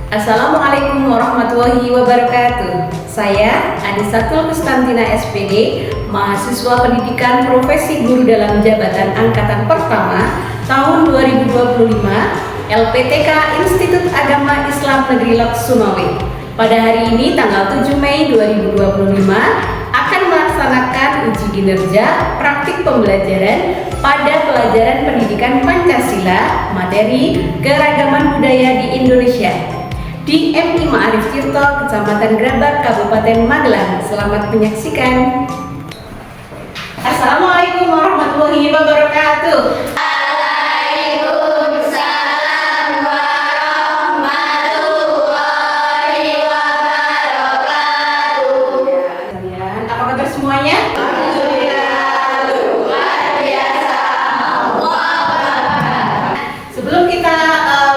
Assalamualaikum warahmatullahi wabarakatuh. Saya Adisatul Kustantina SPD, mahasiswa pendidikan profesi guru dalam jabatan angkatan pertama tahun 2025 LPTK Institut Agama Islam Negeri Lok Sumawe. Pada hari ini tanggal 7 Mei 2025 akan melaksanakan uji kinerja praktik pembelajaran pada pelajaran pendidikan Pancasila materi keragaman budaya di Indonesia di MI Ma'arif Tirto, Kecamatan Grabak, Kabupaten Magelang. Selamat menyaksikan. Assalamualaikum warahmatullahi wabarakatuh. Waalaikumsalam warahmatullahi wabarakatuh. Kalian, apa kabar semuanya? Luar biasa. Sebelum kita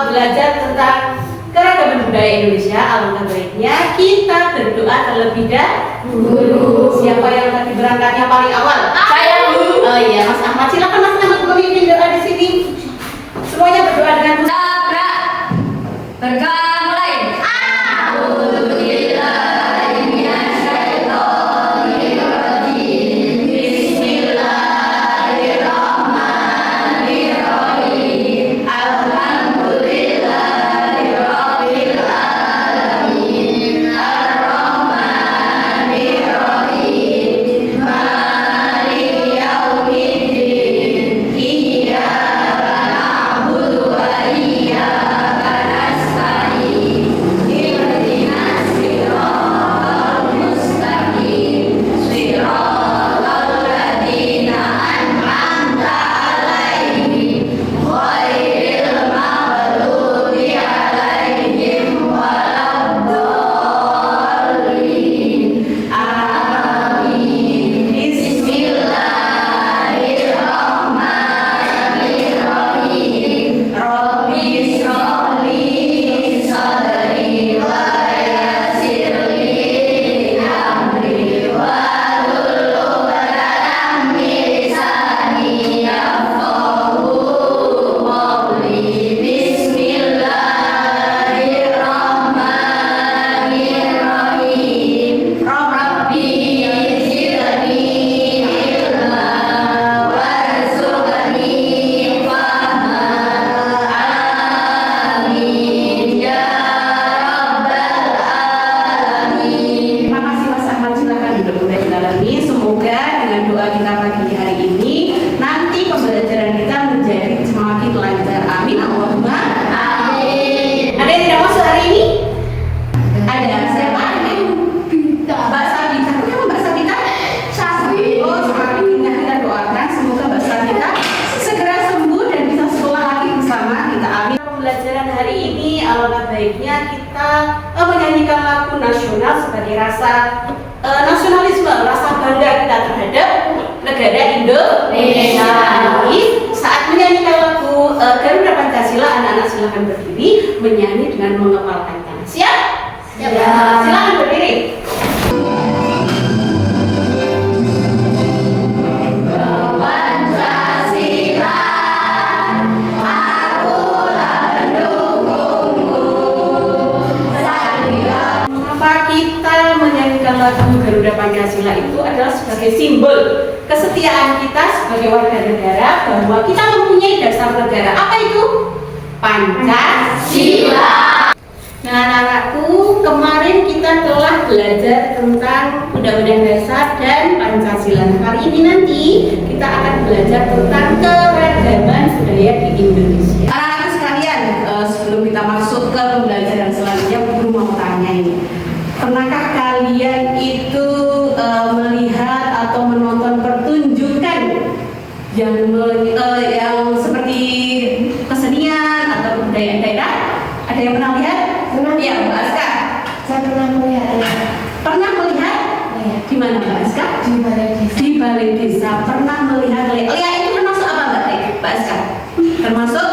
belajar tentang keragaman budaya Indonesia, alangkah baiknya kita berdoa terlebih dahulu. Siapa yang tadi berangkatnya paling awal? Saya, Bu. Oh iya, Mas Ahmad. Silakan Mas Ahmad memimpin doa di sini. Semuanya berdoa dengan Tabrak. Berkah mulai. Terima kasih Mas Ahmad, silakan mudah-mudahan dilalui. Semoga dengan doa kita pagi hari ini nanti pembelajaran kita menjadi semakin lancar. Amin. Allahumma amin. Ada yang tidak masuk hari ini? Ada. Siapa? Mbak Sabita. Kenapa Mbak Sabita? Oh, semakin indah. Kita doakan semoga Mbak Sabita segera sembuh dan bisa sekolah lagi bersama kita. Amin. Pembelajaran hari ini alangkah baiknya kita menyanyikan lagu nasional sebagai rasa nasionalisme, rasa bangga kita terhadap negara Indonesia. Jadi saat menyanyikan lagu Garuda Pancasila, anak-anak silakan berdiri menyanyi dengan mengepalkan tangan. Siap? Siap. Silakan berdiri. Mengapa kita menyanyikan lagu Garuda Pancasila itu adalah sebagai simbol kesetiaan kita sebagai warga negara bahwa kita mempunyai dasar negara. Apa itu? Pancasila. Nah, anak-anakku, kemarin kita telah belajar tentang Undang-Undang Dasar dan Pancasila. Nah, hari ini nanti kita akan belajar tentang keragaman budaya di Indonesia. Anak-anak sekalian, sebelum kita masuk ke pembelajaran selanjutnya, guru mau tanya ini. Pernahkah kalian itu melihat atau menonton pertunjukan yang seperti kesenian atau budaya daerah? Ada yang pernah lihat? Pernah. Iya, Mbak Aska. Saya pernah melihat Pernah melihat? Di mana Mbak Aska? di balai desa. Di balai desa. Pernah melihat Lia itu termasuk apa Mbak Aska? Termasuk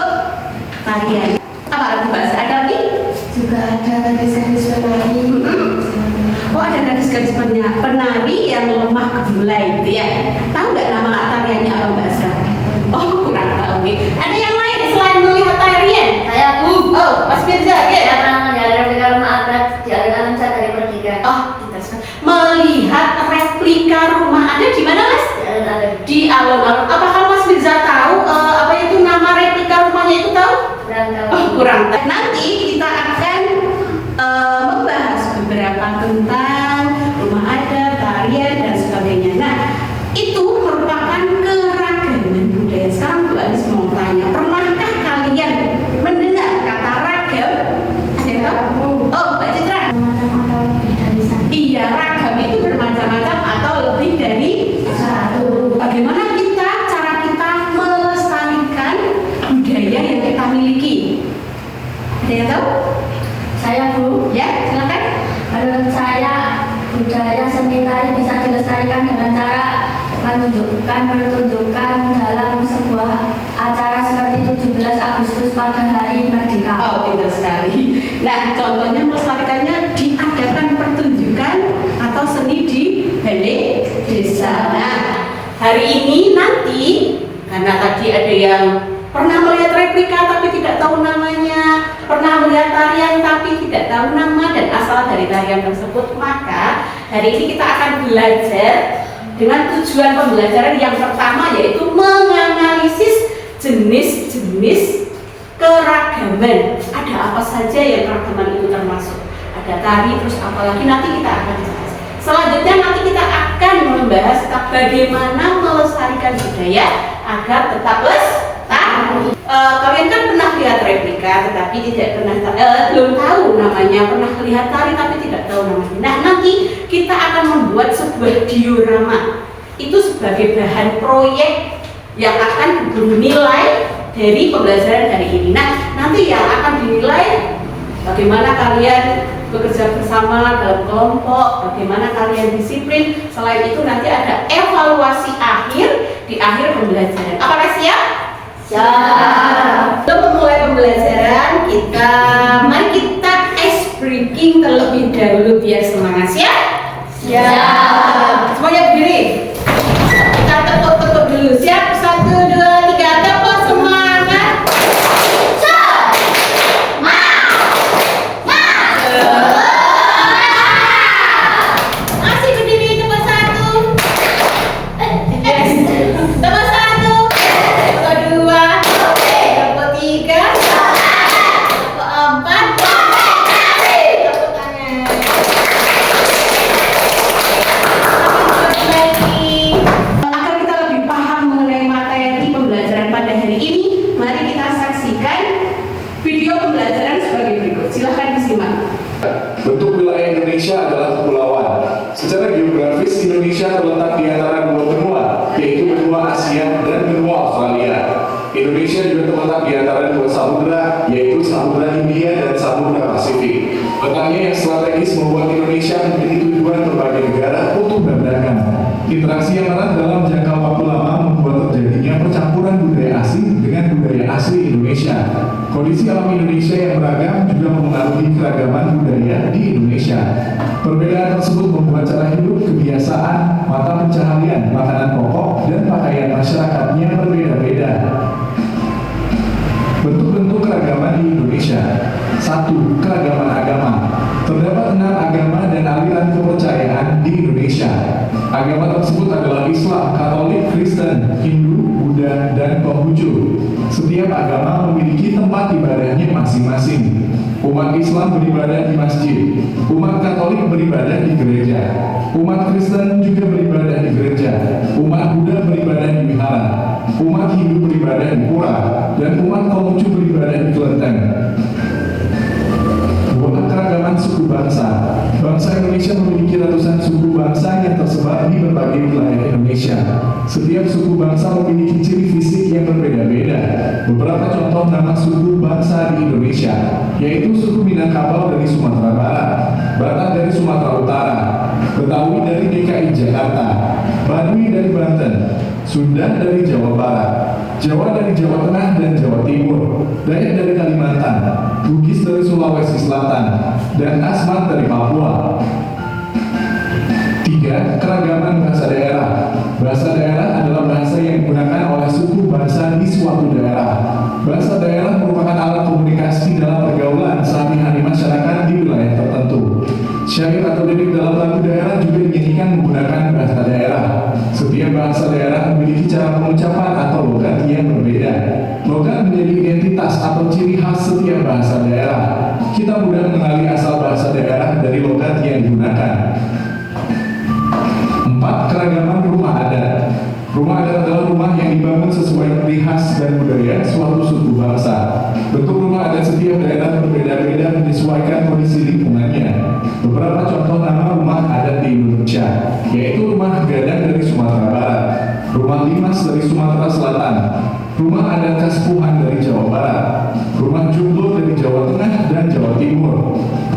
tarian. Apa lagi Mbak Aska? Ada lagi? Juga ada gadis-gadis penari. Oh, ada gadis-gadis penari yang lemah gemulai gitu ya. Tahu nggak nama tariannya apa Mbak Aska? Oh, kurang tahu. Ada yang lain selain melihat tarian? Saya, Bu. Oh, Mas Firza, ya. Saya pernah menjalani kurang. Nanti kita akan membahas beberapa tentang rumah adat, tarian dan sebagainya. Nah, itu merupakan keragaman budaya. Sekarang Bu Anis mau tanya, pernahkah kalian mendengar kata ragam? Ada yang tahu? Oh, Mbak Citra. Atau lebih dari satu. Iya, ragam itu bermacam-macam atau lebih dari Satu. bagaimana cara kita melestarikan budaya yang kita miliki? Ada yang tahu? Saya Bu, Ya, silakan. menurut saya budaya seni tari bisa dilestarikan dengan cara menunjukkan pertunjukan dalam sebuah acara seperti 17 Agustus pada Hari Merdeka. Oh, pintar sekali. Nah, contohnya melestarikannya diadakan pertunjukan atau seni di balai desa. Nah, hari ini nanti karena tadi ada yang pernah melihat replika tapi tidak tahu namanya, pernah melihat tarian tapi tidak tahu nama dan asal dari tarian tersebut, maka hari ini kita akan belajar dengan tujuan pembelajaran yang pertama yaitu menganalisis jenis-jenis keragaman. Ada apa saja yang keragaman itu termasuk? Ada tari, terus apalagi nanti kita akan bahas. Selanjutnya nanti kita akan membahas tentang bagaimana melestarikan budaya agar tetap lestari. Kalian kan pernah lihat replika tetapi tidak pernah belum tahu namanya, pernah lihat tari tapi tidak tahu namanya. Nah, nanti kita akan membuat sebuah diorama itu sebagai bahan proyek yang akan dinilai dari pembelajaran hari ini. Nah, nanti yang akan dinilai bagaimana kalian bekerja bersama dalam kelompok, bagaimana kalian disiplin. Selain itu nanti ada evaluasi akhir di akhir pembelajaran. Apakah siap? Siap. Sebelum memulai pembelajaran, mari kita ice breaking terlebih dahulu biar semangat. Siap? Siap. Semuanya berdiri. Kita tepuk-tepuk dulu. Siap? 1, 2, 3, tepuk semangat. Masih berdiri, tepuk 1. Yes. Tepuk 1. Tepuk 2. Tepuk 3. Tepuk 4. Tepuk tangan. Agar kita lebih paham mengenai materi pembelajaran pada hari ini, mari kita saksikan video pembelajaran sebagai berikut. Silahkan disimak. Bentuk wilayah Indonesia adalah kepulauan. Secara geografis, Indonesia terletak di antara dua benua, yaitu benua Asia dan benua Australia. Indonesia juga terletak di antara dua samudra, yaitu Samudra Hindia dan Samudra Pasifik. Letaknya yang strategis membuat Indonesia menjadi tujuan berbagai negara untuk berdagang. Interaksi yang erat dalam jangka waktu lama membuat terjadinya percampuran budaya asing dengan budaya asli Indonesia. Kondisi alam Indonesia yang beragam juga mempengaruhi keragaman budaya di Indonesia. Perbedaan tersebut membuat cara hidup, kebiasaan, mata pencaharian, makanan pokok, dan pakaian masyarakatnya berbeda-beda. Bentuk-bentuk keragaman di Indonesia. 1. Keragaman agama. Terdapat 6 agama dan aliran kepercayaan di Indonesia. Agama tersebut adalah Islam, Katolik, Kristen, Hindu, Buddha, dan Konghucu. Setiap agama memiliki tempat ibadahnya masing-masing. Umat Islam beribadah di masjid, umat Katolik beribadah di gereja, umat Kristen juga beribadah di gereja, umat Buddha beribadah di wihara, umat Hindu beribadah di pura, dan umat Konghucu beribadah di kelenteng. Keragaman suku bangsa. Bangsa Indonesia memiliki ratusan suku bangsa yang tersebar di berbagai wilayah Indonesia. Setiap suku bangsa memiliki ciri fisik yang berbeda-beda. Beberapa contoh nama suku bangsa di Indonesia, yaitu suku Minangkabau dari Sumatera Barat, Batak dari Sumatera Utara, Betawi dari DKI Jakarta, Baduy dari Banten, Sunda dari Jawa Barat, Jawa dari Jawa Tengah dan Jawa Timur, Dayak dari Kalimantan, Bugis dari Sulawesi Selatan, dan Asmat dari Papua. 3. Keragaman bahasa daerah. Bahasa daerah adalah bahasa yang digunakan oleh suku bangsa di suatu daerah. Bahasa daerah merupakan alat komunikasi dalam pergaulan sehari-hari masyarakat di wilayah tertentu. Syair atau lirik dalam lagu daerah juga dinyanyikan menggunakan bahasa daerah. Setiap bahasa daerah memiliki cara pengucapan atau logat yang berbeda. Logat menjadi identitas atau ciri khas setiap bahasa daerah. Kita mudah mengenali asal bahasa daerah dari logat yang digunakan. 4. Keragaman rumah adat. Rumah adat adalah rumah yang dibangun sesuai ciri khas dan budaya suatu suku bangsa. Bentuk rumah adat setiap daerah berbeda-beda menyesuaikan kondisi lingkungannya. Beberapa contoh nama rumah adat di Indonesia, yaitu rumah gadang dari Sumatera Barat, rumah limas dari Sumatera Selatan, rumah adat Kaspuhan dari Jawa Barat, rumah jumbo dari Jawa Tengah dan Jawa Timur,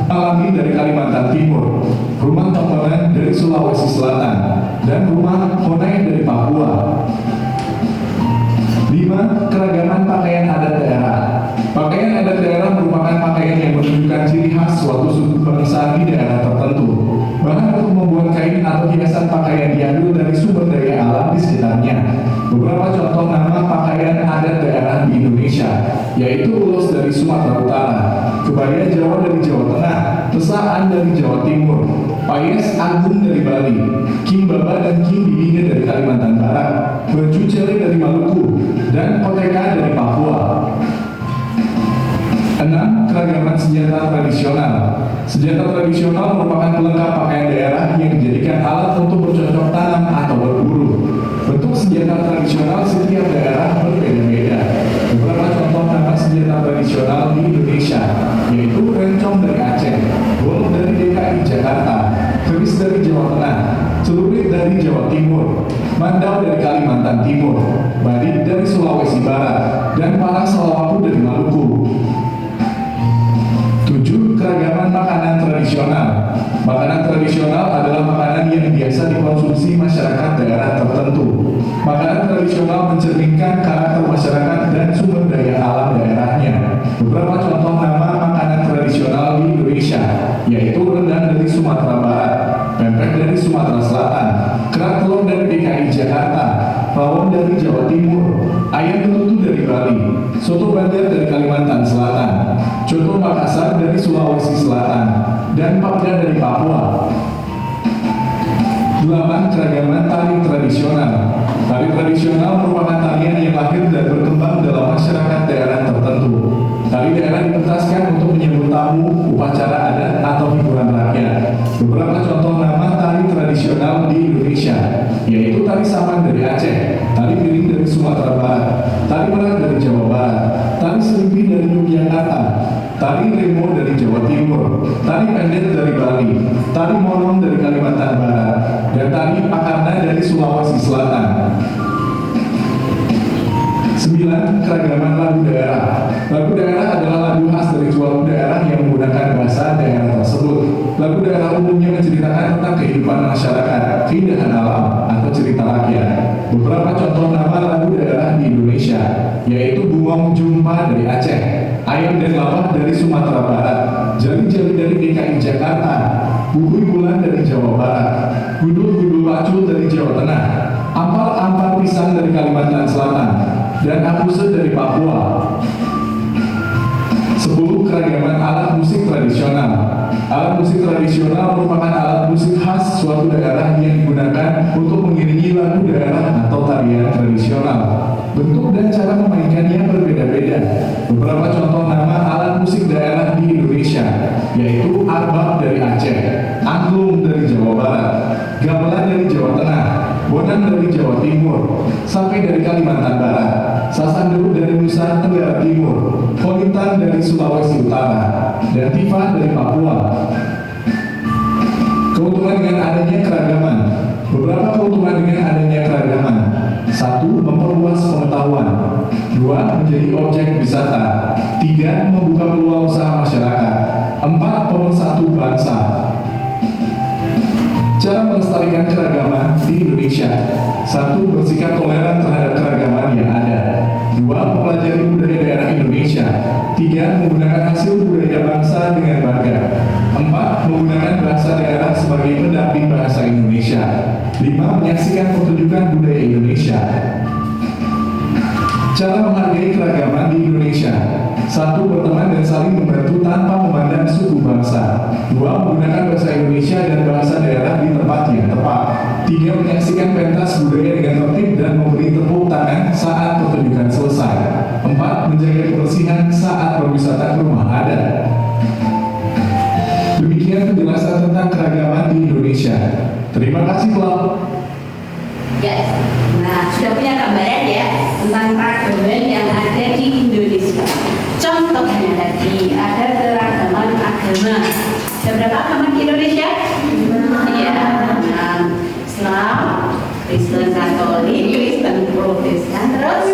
alami dari Kalimantan Timur, rumah Tonggolan dari Sulawesi Selatan, dan rumah Honai dari Papua. 5. Keragaman pakaian adat daerah. Pakaian adat daerah merupakan pakaian yang menunjukkan ciri khas suatu suku bangsa di daerah tertentu. Bahan untuk membuat kain atau hiasan pakaian diambil dari sumber daya alam di sekitarnya. Beberapa contoh nama pakaian adat daerah di Indonesia, yaitu ulos dari Sumatera Utara, kebaya Jawa dari Jawa Tengah, tesaan dari Jawa Timur, payes agung dari Bali, kimbaba dan kimbibinga dari Kalimantan Barat, baju cele dari Maluku, dan koteka dari Papua. 6. Keragaman senjata tradisional. Senjata tradisional merupakan pelengkap pakaian daerah yang dijadikan alat untuk bercocok tanam atau berburu. Bentuk senjata tradisional setiap daerah berbeda-beda. Beberapa contoh nama senjata tradisional di Indonesia, yaitu rencong dari Aceh, golok dari DKI Jakarta, keris dari Jawa Tengah, celurit dari Jawa Timur, mandau dari Kalimantan Timur, badik dari Sulawesi Barat, dan parang salawaku dari Maluku. 7. Keragaman makanan tradisional. Makanan tradisional adalah makanan yang biasa dikonsumsi masyarakat daerah tertentu. Makanan tradisional mencerminkan karakter masyarakat dan sumber daya alam daerahnya. Beberapa contoh nama makanan tradisional di Indonesia, yaitu rendang dari Sumatera Barat, pempek dari Sumatera Selatan, kerak telur dari DKI Jakarta, rawon dari Jawa Timur, ayam betutu dari Bali, soto Bandar dari Kalimantan Selatan, coto Makassar dari Sulawesi Selatan, dan papeda dari Papua. 8. Keragaman tari tradisional. Tari tradisional merupakan tarian yang lahir dan berkembang dalam masyarakat daerah tertentu. Tari daerah dipentaskan untuk menyambut tamu, upacara adat, atau hiburan rakyat. Beberapa contoh nama tari tradisional di Indonesia, yaitu tari saman dari Aceh, tari piring dari Sumatera Barat, tari merak dari Jawa Barat, tari serimpi dari Yogyakarta, tari remo dari Jawa Timur, tari pendet dari Bali, tari monong dari Kalimantan Barat, dan tari pakarna dari Sulawesi Selatan. 9. Keragaman lagu daerah. Lagu daerah adalah lagu khas dari suatu daerah yang menggunakan bahasa daerah tersebut. Lagu daerah umumnya menceritakan tentang kehidupan masyarakat, keindahan alam, atau cerita rakyat. Beberapa contoh nama lagu daerah di Indonesia, yaitu Bungong Jumpa dari Aceh, Ayam dan Lapah dari Sumatera Barat, Jali-Jali dari DKI Jakarta, Bukuy Bulan dari Jawa Barat, Gudul-Gudul Pacul dari Jawa Tengah, Ampal-Ampal Pisang dari Kalimantan Selatan, dan Akuse dari Papua. 10. Keragaman alat musik tradisional. Alat musik tradisional merupakan alat musik khas suatu daerah yang digunakan untuk mengiringi lagu daerah atau tarian tradisional. Bentuk dan cara memainkannya berbeda-beda. Beberapa contoh nama alat musik daerah di Indonesia, yaitu arbak dari Aceh, angklung dari Jawa Barat, gamelan dari Jawa Tengah, bonang dari Jawa Timur, sape dari Kalimantan Barat, sasanderu dari Nusa Tenggara Timur, kolintang dari Sulawesi Utara, dan tifa dari Papua. Keuntungan dengan adanya keragaman. Beberapa keuntungan dengan adanya keragaman. 1. Memperluas pengetahuan. 2. Menjadi objek wisata. 3. Membuka peluang usaha masyarakat. 4. Pemersatu bangsa. Cara melestarikan keragaman di Indonesia. 1. Bersikap toleran terhadap keragaman yang ada. 2. Mempelajari budaya daerah Indonesia. 3. Menggunakan hasil budaya bangsa dengan bangga. 4. Menggunakan bahasa daerah sebagai pendamping bahasa Indonesia. 5. Menyaksikan pertunjukan budaya Indonesia. Cara menghargai keragaman di Indonesia. 1. Berteman dan saling membantu tanpa memandang suku bangsa. 2. Menggunakan bahasa Indonesia dan bahasa daerah di tempat yang tepat. 3. Menyaksikan pentas budaya dengan tertib dan memberi tepuk tangan saat pertunjukan selesai. 4. menjaga kebersihan saat berwisata ke rumah adat. Demikian penjelasan tentang keragaman di Indonesia. Terima kasih, Pak. Ya, nah sudah punya gambaran ya tentang keragaman yang ada di Indonesia. Contohnya tadi ada keragaman agama. Ada berapa agama di Indonesia? Iya, Islam, Kristen Katolik, Kristen Protestan, terus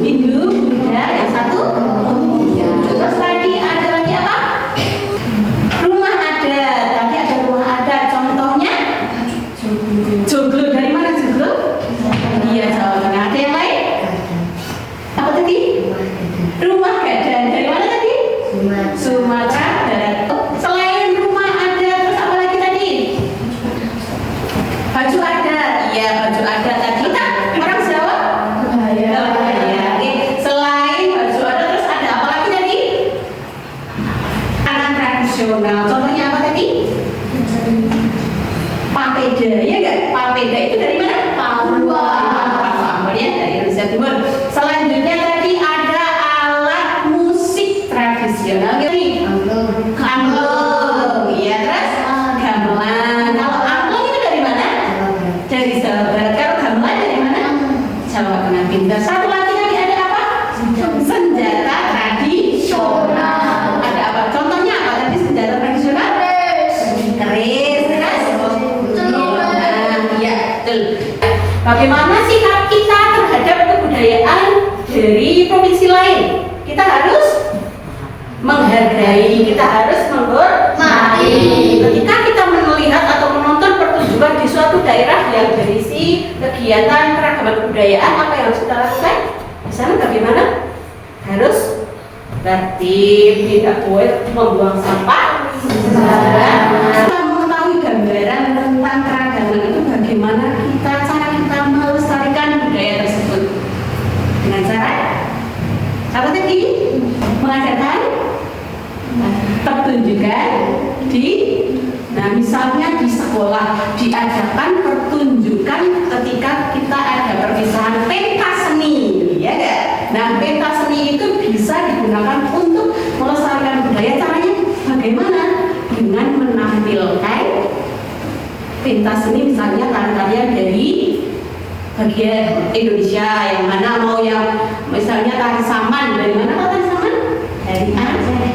Hindu, Buddha, yang satu. Ya, terus tadi ada lagi apa? Rumah adat. Tadi ada rumah adat. Contohnya joglo. Dari mana joglo? Iya, Jawa Tengah. Ada yang lain? Apa tadi? Rumah gadang. Dari mana tadi? Sumatera Barat. Selain rumah adat, terus apa lagi tadi? Baju adat. Iya, baju adat tadi kan orang Jawa. Ya. Oke. Selain baju adat, terus ada apa lagi tadi? Anak tradisional. Contohnya apa tadi? Papeda, ya enggak? Papeda itu dari mana? Papua. Papua ya, dari Indonesia Timur. Selanjutnya tadi ada alat musik tradisional. Ini angklung, ya terus gamelan. Kalau angklung itu dari mana? Dari Jawa Barat. Kalau gamelan dari mana? Jawa Tengah. Pintar. Satu lagi tadi ada apa? Senjata tradisional. Ada apa? Contohnya apa tadi senjata tradisional? Keris, bagaimana sikap kita terhadap kebudayaan dari provinsi lain? Kita harus menghargai, kita harus menghormati. Ketika kita melihat atau menonton pertunjukan di suatu daerah yang berisi kegiatan keragaman kebudayaan, apa yang harus kita lakukan? Di sana bagaimana? Harus tertib, tidak boleh membuang sampah sembarangan. Kita mengetahui gambaran tentang keragaman itu bagaimana cara kita melestarikan budaya tersebut dengan cara apa tadi? Mengadakan pertunjukan misalnya di sekolah diadakan pertunjukan ketika kita ada perpisahan pentas seni, ya kan? Nah, pentas seni itu bisa digunakan untuk melestarikan budaya. Caranya bagaimana? Dengan menampilkan pentas seni misalnya tarian dari bagian Indonesia, yang mana mau yang misalnya tari saman. Dari mana kok tari saman?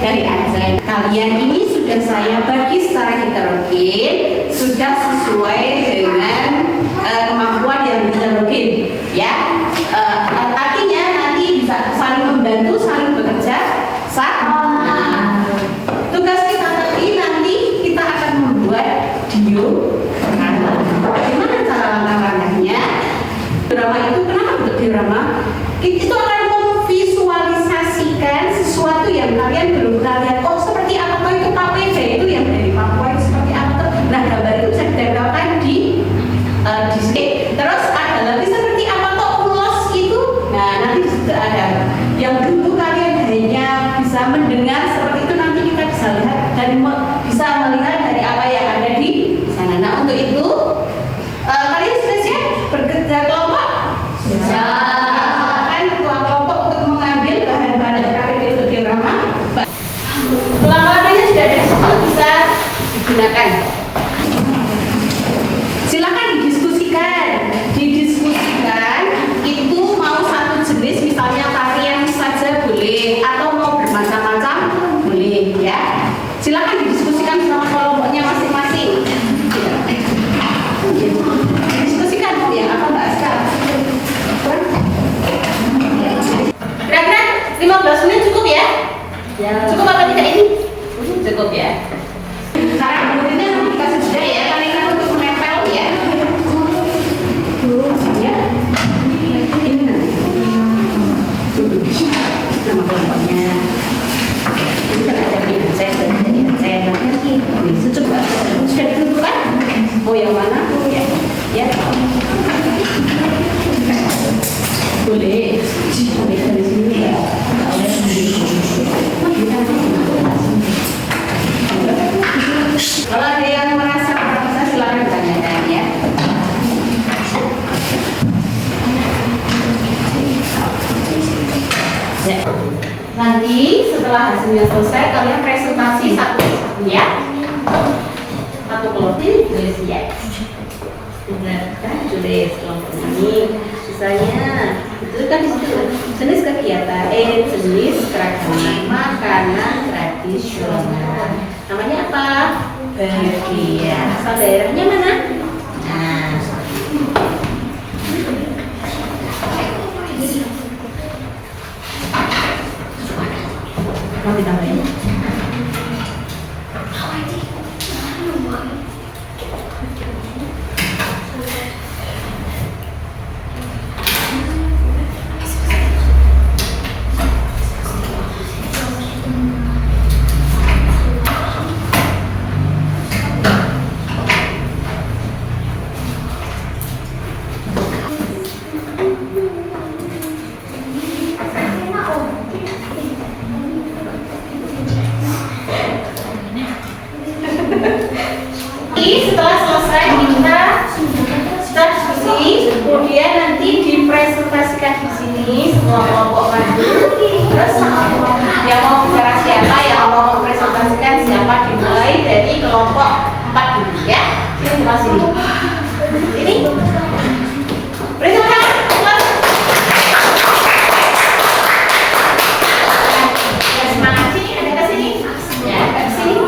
Dari Aceh. Kalian ini sudah saya bagi secara heterogen, sudah sesuai dengan kemampuan yang heterogen, ya. Artinya nanti bisa saling membantu, saling bekerja sama. Tugas kita nanti kita akan membuat diorama. Bagaimana cara langkah-langkahnya? Diorama itu kenapa bentuk diorama? Itu akan memvisualisasikan sesuatu yang kalian belum pernah lihat. Oh, seperti apa tuh itu papeda itu yang dari Papua itu seperti apa tuh? Nah, gambar itu bisa ditempelkan di sini. Terus ada lagi seperti apa tuh ulos itu? Nah, nanti juga ada. Yang dulu kalian hanya bisa mendengar seperti itu, nanti kita bisa lihat dan bisa melihat dari apa yang ada di sana. Nah, untuk itu kalian sudah siap bekerja kelompok? Silakan ketua kelompok untuk mengambil bahan-bahan KPP untuk diorama. Tulang-tulangnya sudah ada di situ, bisa digunakan. Silakan didiskusikan itu mau satu jenis misalnya tarian saja boleh atau mau bermacam-macam boleh, ya. Silakan didiskusikan sama kelompoknya masing-masing. Diskusikan ya, apa Mbak Aska? Kira-kira 15 menit cukup ya? Cukup apa tidak ini? Cukup ya. Cara kemudiannya nanti dikasih juga ya, karena untuk menempel ya. Ya. Ini nanti. Nama kelompoknya. Ini kan ada di Aceh, coba sudah ditentukan mau yang mana? Ya. Boleh. Boleh dari sini ya. hasilnya selesai, kalian presentasi satu ya. Satu kelompok ini tulis ya. Benar kan, tulis kelompok ini. Misalnya, itu kan di situ jenis kegiatan, jenis keragaman makanan tradisional. Namanya apa? Bahagia. Asal daerahnya mana? Nah, mau ditambahin? Setelah selesai kita diskusi, kemudian nanti dipresentasikan di sini semua kelompok maju. Terus yang mau bicara siapa, yang mau mempresentasikan siapa, dimulai dari kelompok 4 dulu ya. Ini masih ini. Presentasi. Semangat sini, ada ke sini. Ya, ke sini.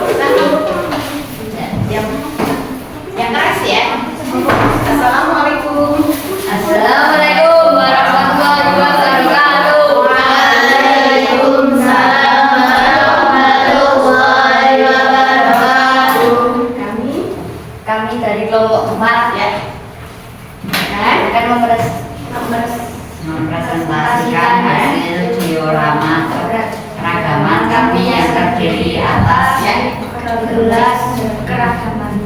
Yang keras ya. Assalamualaikum. Assalamualaikum warahmatullahi wabarakatuh. Waalaikumsalam warahmatullahi wabarakatuh. Kami dari kelompok 4 ya. Akan mempresentasikan hasil diorama keragaman kami yang terdiri atas ya 12 keragaman.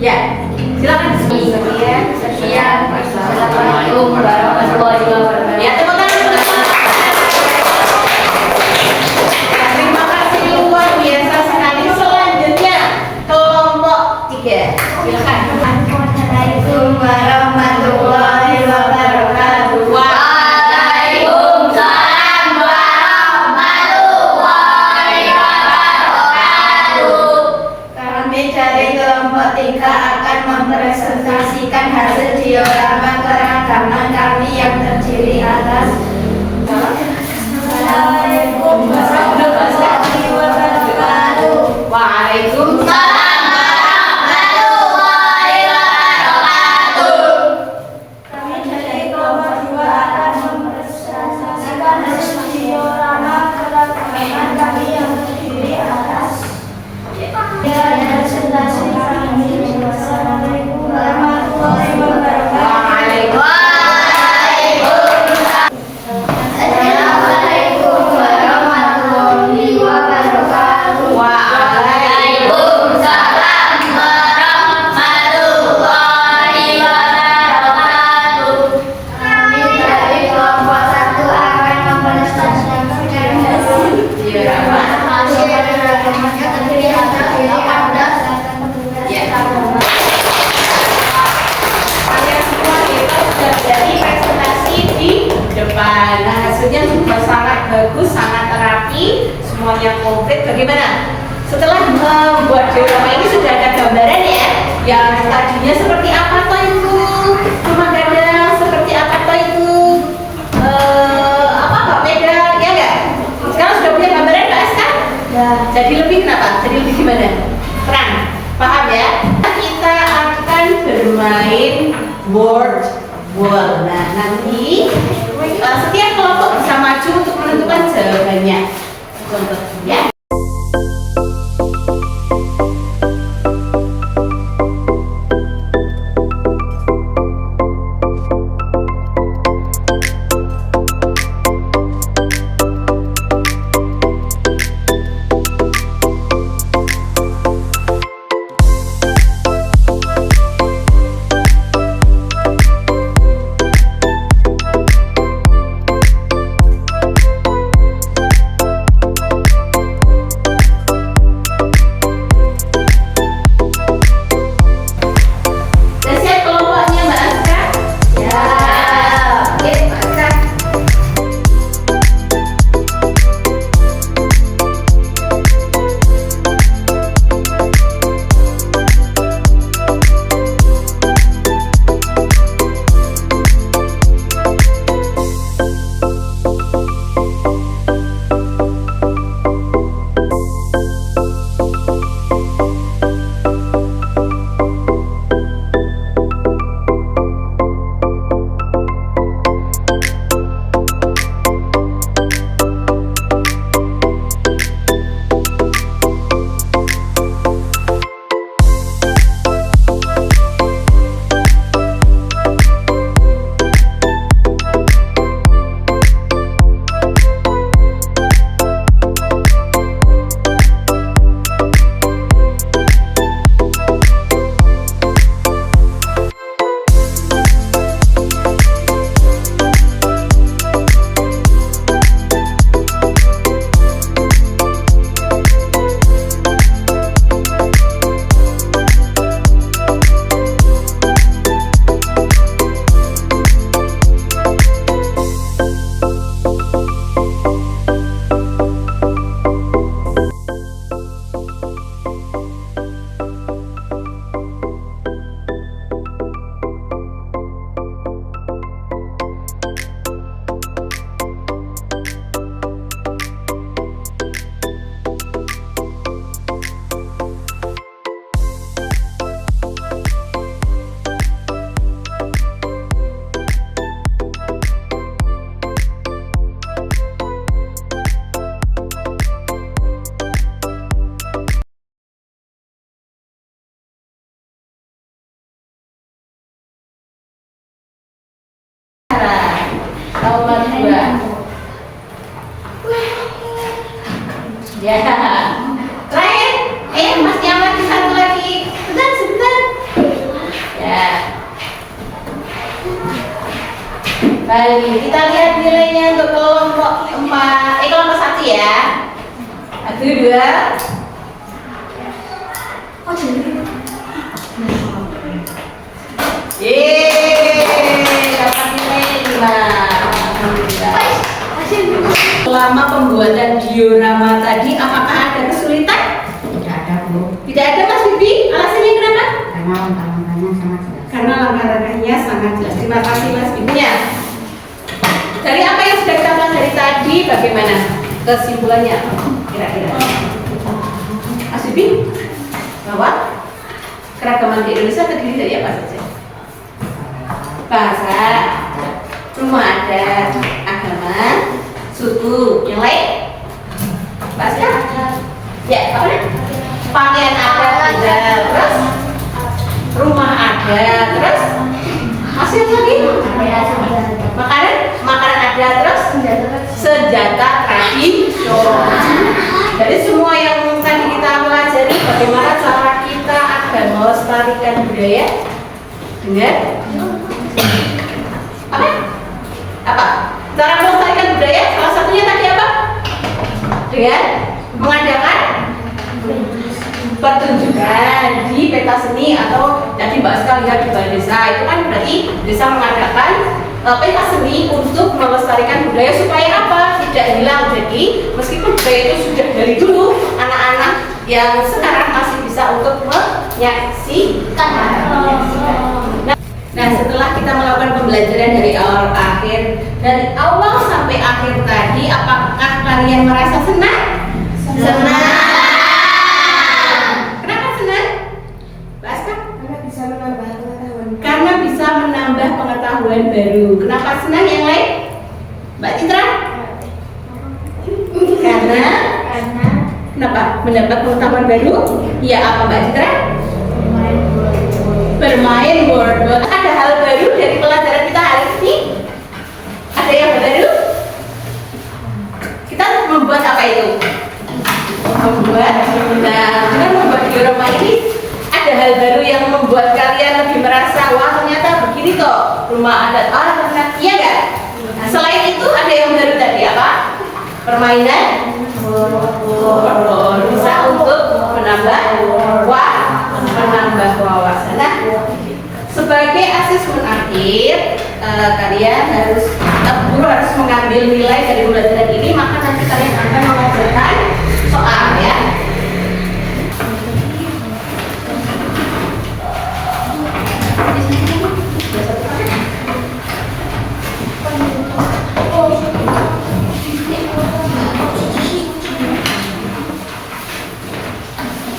Ya, silakan. Sekian. Assalamualaikum warahmatullahi wabarakatuh. Ya, tepuk tangan teman-teman. Terima kasih luar biasa sekali. Selanjutnya kelompok 3. Silakan. Assalamualaikum warahmatullahi wabarakatuh. Waalaikumsalam warahmatullahi wabarakatuh. Kami dari kelompok 3 akan mempresentasikan hasil diorama keragaman kami yang terdiri atas. Assalamualaikum warahmatullahi wabarakatuh. Waalaikumsalam warahmatullahi wabarakatuh. Kami dari kelompok 2 akan mempresentasikan hasil diorama keragaman kami yang terdiri atas. Assalamualaikum warahmatullahi wabarakatuh. Assalamualaikum warahmatullahi wabarakatuh. Waalaikumsalam warahmatullahi wabarakatuh. Kami dari kelompok 1 akan mempresentasikan hasil diorama keragaman yang terdiri atas. Kalian semua kita sudah jadi presentasi di depan. Nah, hasilnya juga sangat bagus, sangat rapi, semuanya komplit. Bagaimana? Setelah membuat diorama ini sudah ada gambaran ya. Yang tadinya seperti apa toh itu? Rumah gadang seperti apa toh itu? Apa beda ya enggak? Sekarang sudah punya gambaran Mbak Aska? Ya. Jadi lebih kenapa? Jadi lebih gimana? Terang, paham ya? Kita akan bermain word wall. Nah, nanti setiap kelompok bisa maju untuk menentukan jawabannya. Contoh ya. Terakhir, masih yang lagi satu lagi. Sebentar. Ya. Baik, kita lihat nilainya untuk kelompok 1 ya. 1, 2. Dapat nilai 5. Alhamdulillah. Selama pembuatan diorama tadi, apakah ada kesulitan? Tidak ada, Bu. Tidak ada, Mas Bibi. Alasannya kenapa? Karena langkah-langkahnya sangat jelas. Karena langkah-langkahnya sangat jelas. Terima kasih Mas Bibi. Dari apa yang sudah kita pelajari tadi, bagaimana kesimpulannya? Kira-kira. Mas Bibi, bahwa keragaman di Indonesia terdiri dari apa saja? Bahasa, rumah adat, agama, suku, yang lain? Bahasa? Ya, apa nih? Pakaian adat juga, terus rumah adat, terus masih apa lagi? Makanan adat, terus senjata tradisional. Jadi semua yang tadi kita pelajari, bagaimana cara kita agar melestarikan budaya dengan apa? Cara melestarikan budaya salah satunya tadi apa? Dengan mengadakan pertunjukan di peta seni atau tadi Mbak Ska lihat di balai desa, itu kan berarti desa mengadakan peta seni untuk melestarikan budaya supaya apa? Tidak hilang. Jadi meskipun budaya itu sudah dari dulu, anak-anak yang sekarang masih bisa untuk menyaksikan. Nah, setelah kita melakukan pembelajaran dari awal sampai akhir tadi, apakah kalian merasa senang? Senang. Kenapa senang? Bahasa? Karena bisa menambah pengetahuan baru. Kenapa senang yang lain? Mbak Citra? Karena kenapa? Mendapat pengetahuan baru? Iya, apa Mbak Citra? Bermain board. Ada hal baru dari pelajaran kita hari ini? Ada yang baru? Kita membuat apa itu? Dengan membuat diorama ini ada hal baru yang membuat kalian lebih merasa, wah ternyata begini toh rumah adat. Ternyata iya nggak? Selain itu ada yang baru tadi apa? Permainan board bisa untuk menambah wawasan. Nah, sebagai asesmen akhir, kalian harus mengambil nilai dari pembelajaran ini, maka nanti kalian akan mengerjakan soal ya.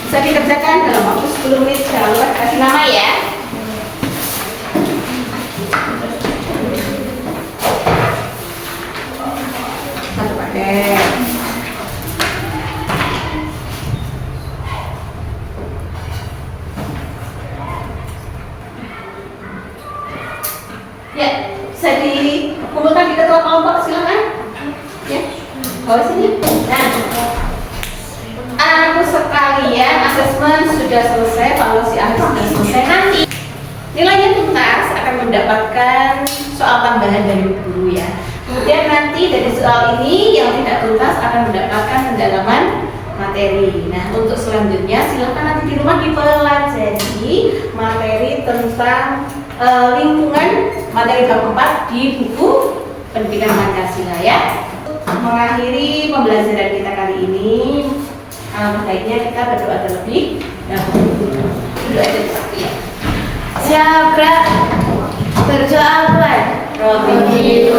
Bisa dikerjakan dalam waktu 10 menit. Jangan lupa kasih nama ya. Satu paket. Ya, bisa dikumpulkan di ketua kelompok, silakan. Ya, bawa sini. Nah, anak sekalian, asesmen sudah selesai, evaluasi akhir sudah selesai. Nanti nilainya tuntas akan mendapatkan soal tambahan dari guru ya. Kemudian nanti dari soal ini yang tidak tuntas akan mendapatkan pendalaman materi. Nah, untuk selanjutnya silakan nanti di rumah dipelajari materi tentang lingkungan, materi bab 4 di buku Pendidikan Pancasila ya. Mengakhiri pembelajaran kita kali ini, baiknya kita berdoa terlebih dahulu. Berdoa terlebih ya. Siapa berdoa buat? Rabbi